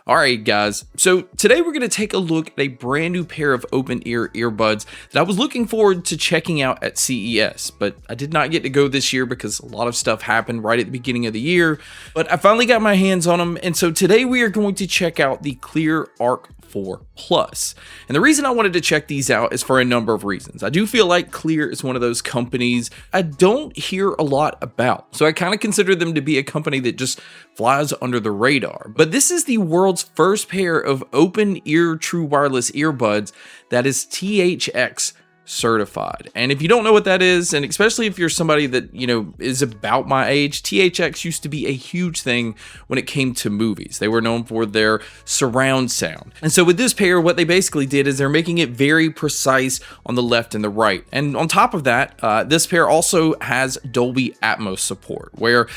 Alright guys, so today we're going to take a look at a brand new pair of open ear earbuds that I was looking forward to checking out at CES, but I did not get to go this year because a lot of stuff happened right at the beginning of the year, but I finally got my hands on them, and so today we are going to check out the Cleer Arc 4 Plus. And the reason I wanted to check these out is for a number of reasons. I do feel like Cleer is one of those companies I don't hear a lot about, so I kind of consider them to be a company that just flies under the radar. But this is the world's first pair of open ear true wireless earbuds that is THX certified. And if you don't know what that is, and especially if you're somebody that, is about my age, THX used to be a huge thing when it came to movies. They were known for their surround sound. And so with this pair, what they basically did is they're making it very precise on the left and the right. And on top of that, this pair also has Dolby Atmos support, where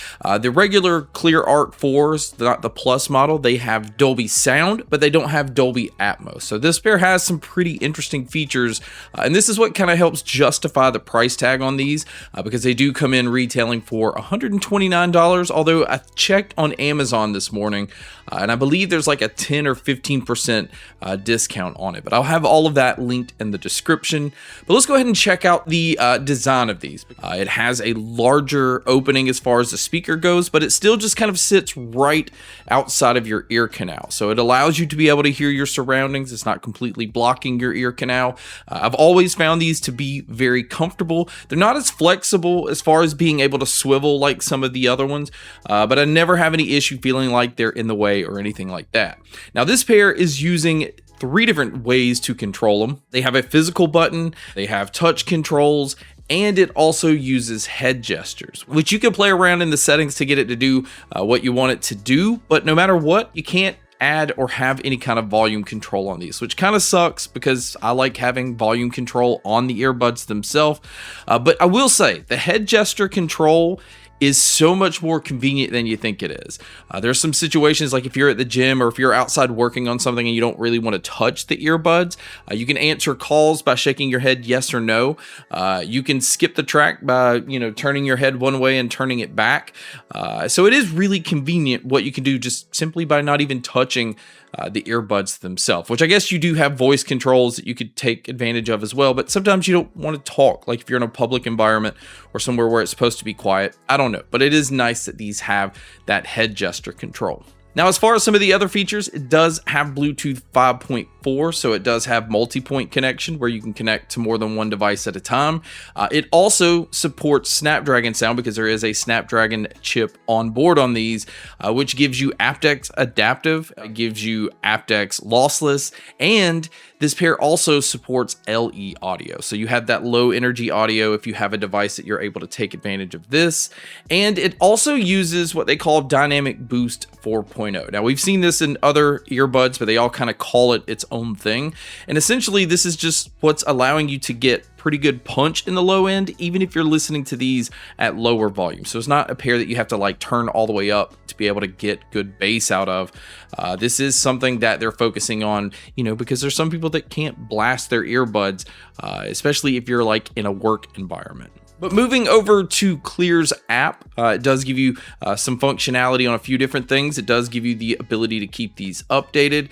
the regular Cleer Arc 4s, not the Plus model, they have Dolby Sound, but they don't have Dolby Atmos. So this pair has some pretty interesting features, and this is what kind of helps justify the price tag on these, because they do come in retailing for $129, although I checked on Amazon this morning and I believe there's like a 10 or 15% discount on it, but I'll have all of that linked in the description. But let's go ahead and check out the design of these. It has a larger opening as far as the speaker goes, but it still just kind of sits right outside of your ear canal, so it allows you to be able to hear your surroundings. It's not completely blocking your ear canal. I've always found these to be very comfortable. They're not as flexible as far as being able to swivel like some of the other ones, but I never have any issue feeling like they're in the way or anything like that. Now this pair is using 3 different ways to control them. They have a physical button, they have touch controls, and it also uses head gestures, which you can play around in the settings to get it to do what you want it to do, but no matter what, you can't add or have any kind of volume control on these, which kind of sucks because I like having volume control on the earbuds themselves. But I will say the head gesture control is so much more convenient than you think it is. There's some situations like if you're at the gym or if you're outside working on something and you don't really want to touch the earbuds, you can answer calls by shaking your head yes or no. You can skip the track by turning your head one way and turning it back. So it is really convenient what you can do just simply by not even touching the earbuds themselves, which I guess you do have voice controls that you could take advantage of as well, but sometimes you don't want to talk, like if you're in a public environment or somewhere where it's supposed to be quiet. I don't know, but it is nice that these have that head gesture control. Now, as far as some of the other features, it does have Bluetooth 5.4, so it does have multi-point connection where you can connect to more than one device at a time. It also supports Snapdragon sound because there is a Snapdragon chip on board on these, which gives you aptX adaptive, it gives you aptX lossless, and this pair also supports LE audio. So you have that low energy audio if you have a device that you're able to take advantage of this. And it also uses what they call Dynamic Boost 4.0. Now we've seen this in other earbuds, but they all kind of call it its own thing. And essentially this is just what's allowing you to get pretty good punch in the low end, even if you're listening to these at lower volume. So it's not a pair that you have to like turn all the way up to be able to get good bass out of. This is something that they're focusing on, because there's some people that can't blast their earbuds, especially if you're like in a work environment. But moving over to Cleer's app, it does give you some functionality on a few different things. It does give you the ability to keep these updated.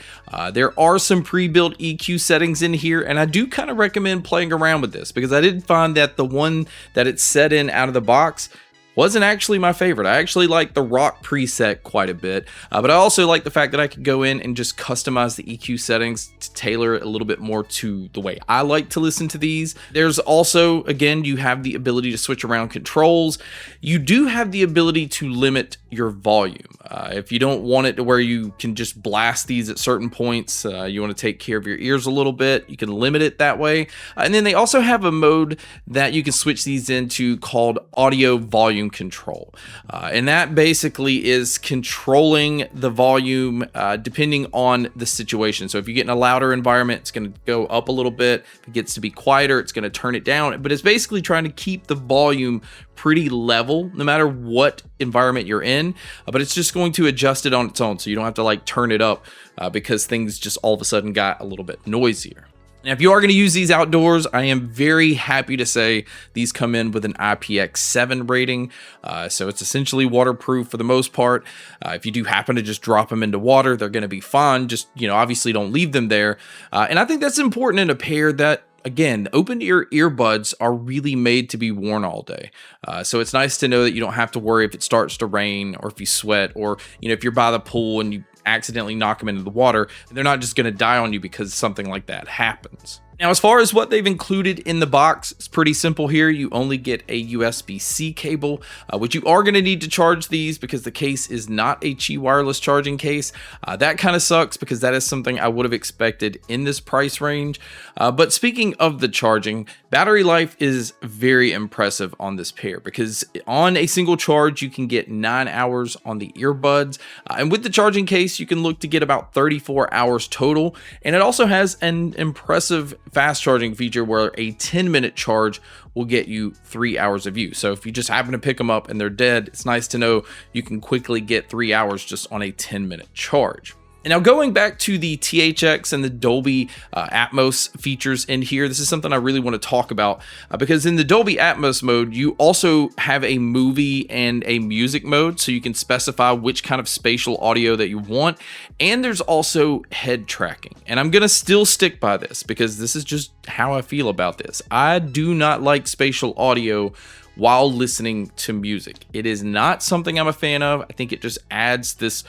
There are some pre-built EQ settings in here, and I do kind of recommend playing around with this because I did find that the one that it's set in out of the box wasn't actually my favorite. I actually like the rock preset quite a bit, but I also like the fact that I could go in and just customize the EQ settings to tailor it a little bit more to the way I like to listen to these. There's also, again, you have the ability to switch around controls. You do have the ability to limit your volume. If you don't want it to where you can just blast these at certain points, you want to take care of your ears a little bit, you can limit it that way. And then they also have a mode that you can switch these into called audio volume control, and that basically is controlling the volume depending on the situation. So if you get in a louder environment, it's going to go up a little bit. If it gets to be quieter, it's going to turn it down, but it's basically trying to keep the volume pretty level no matter what environment you're in, but it's just going to adjust it on its own, so you don't have to like turn it up because things just all of a sudden got a little bit noisier. Now, if you are going to use these outdoors, I am very happy to say these come in with an IPX7 rating. So it's essentially waterproof for the most part. If you do happen to just drop them into water, they're going to be fine. Just, obviously don't leave them there. And I think that's important in a pair that, again, open ear earbuds are really made to be worn all day. So it's nice to know that you don't have to worry if it starts to rain or if you sweat or, if you're by the pool and you accidentally knock them into the water, they're not just going to die on you because something like that happens. Now, as far as what they've included in the box, it's pretty simple here. You only get a USB-C cable, which you are going to need to charge these because the case is not a Qi wireless charging case. That kind of sucks because that is something I would have expected in this price range. But speaking of the charging, battery life is very impressive on this pair because on a single charge, you can get 9 hours on the earbuds. And with the charging case, you can look to get about 34 hours total. And it also has an impressive fast charging feature where a 10-minute charge will get you 3 hours of use. So if you just happen to pick them up and they're dead, it's nice to know you can quickly get 3 hours just on a 10-minute charge. And now going back to the THX and the Dolby Atmos features in here, this is something I really want to talk about because in the Dolby Atmos mode, you also have a movie and a music mode, so you can specify which kind of spatial audio that you want. And there's also head tracking. And I'm going to still stick by this because this is just how I feel about this. I do not like spatial audio while listening to music. It is not something I'm a fan of. I think it just adds this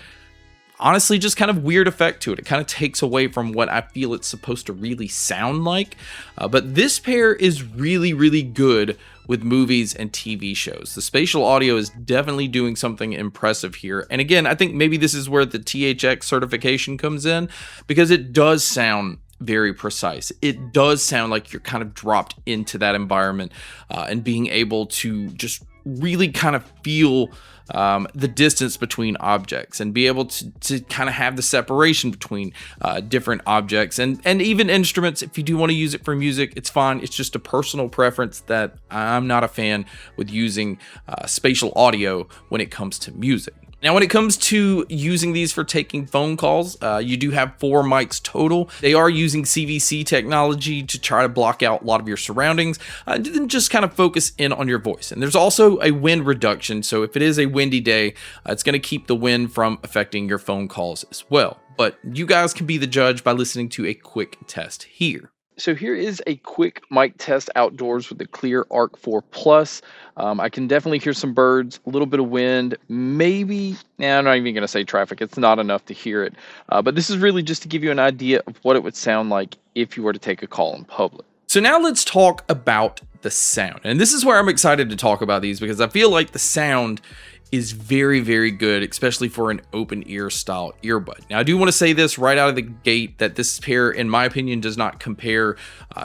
honestly just kind of weird effect to it. It kind of takes away from what I feel it's supposed to really sound like. But this pair is really, really good with movies and TV shows. The spatial audio is definitely doing something impressive here. And again, I think maybe this is where the THX certification comes in because it does sound very precise. It does sound like you're kind of dropped into that environment and being able to just really kind of feel the distance between objects and be able to kind of have the separation between different objects and even instruments. If you do want to use it for music, it's fine. It's just a personal preference that I'm not a fan with using spatial audio when it comes to music. Now, when it comes to using these for taking phone calls, you do have 4 mics total. They are using CVC technology to try to block out a lot of your surroundings and then just kind of focus in on your voice. And there's also a wind reduction. So if it is a windy day, it's going to keep the wind from affecting your phone calls as well. But you guys can be the judge by listening to a quick test here. So here is a quick mic test outdoors with the Cleer Arc 4 Plus. I can definitely hear some birds, a little bit of wind, maybe, I'm not even going to say traffic. It's not enough to hear it. But this is really just to give you an idea of what it would sound like if you were to take a call in public. So now let's talk about the sound. And this is where I'm excited to talk about these because I feel like the sound is very, very good, especially for an open ear style earbud. Now, I do want to say this right out of the gate that this pair, in my opinion, does not compare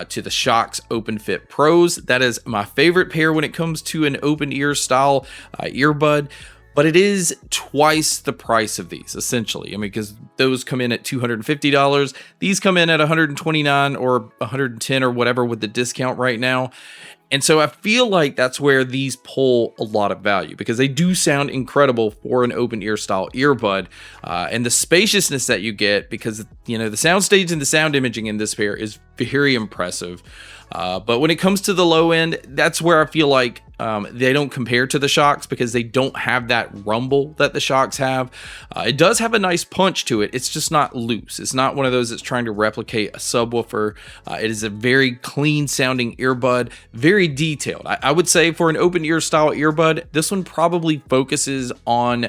to the Shox Open Fit Pros. That is my favorite pair when it comes to an open ear style earbud. But it is twice the price of these, essentially. I mean, because those come in at $250. These come in at $129 or $110 or whatever with the discount right now. And so I feel like that's where these pull a lot of value because they do sound incredible for an open ear style earbud. And the spaciousness that you get because, the soundstage and the sound imaging in this pair is very impressive. But when it comes to the low end, that's where I feel like they don't compare to the Shox because they don't have that rumble that the Shox have. It does have a nice punch to it. It's just not loose. It's not one of those that's trying to replicate a subwoofer. It is a very clean sounding earbud, very detailed. I would say for an open ear style earbud, this one probably focuses on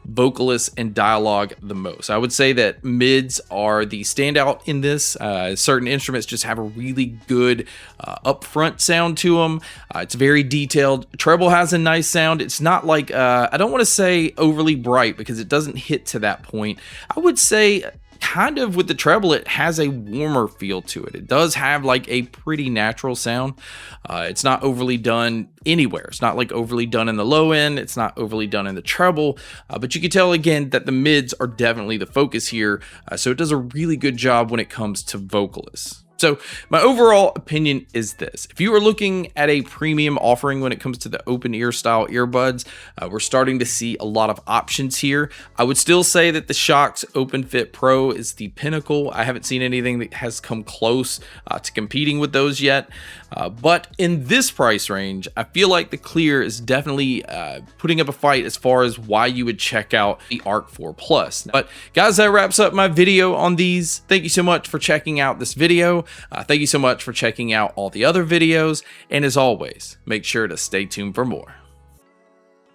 vocalists and dialogue the most. I would say that mids are the standout in this. Certain instruments just have a really good upfront sound to them. It's very detailed. Treble has a nice sound. It's not like, I don't want to say overly bright because it doesn't hit to that point. I would say kind of with the treble, it has a warmer feel to it. It does have like a pretty natural sound. It's not overly done anywhere. It's not like overly done in the low end. It's not overly done in the treble. But you can tell again that the mids are definitely the focus here. So it does a really good job when it comes to vocalists. So my overall opinion is this: if you are looking at a premium offering when it comes to the open ear style earbuds, we're starting to see a lot of options here. I would still say that the Shox Open Fit Pro is the pinnacle. I haven't seen anything that has come close to competing with those yet. But in this price range, I feel like the Cleer is definitely putting up a fight as far as why you would check out the Arc 4 Plus. But guys, that wraps up my video on these. Thank you so much for checking out this video. Thank you so much for checking out all the other videos. And as always, make sure to stay tuned for more.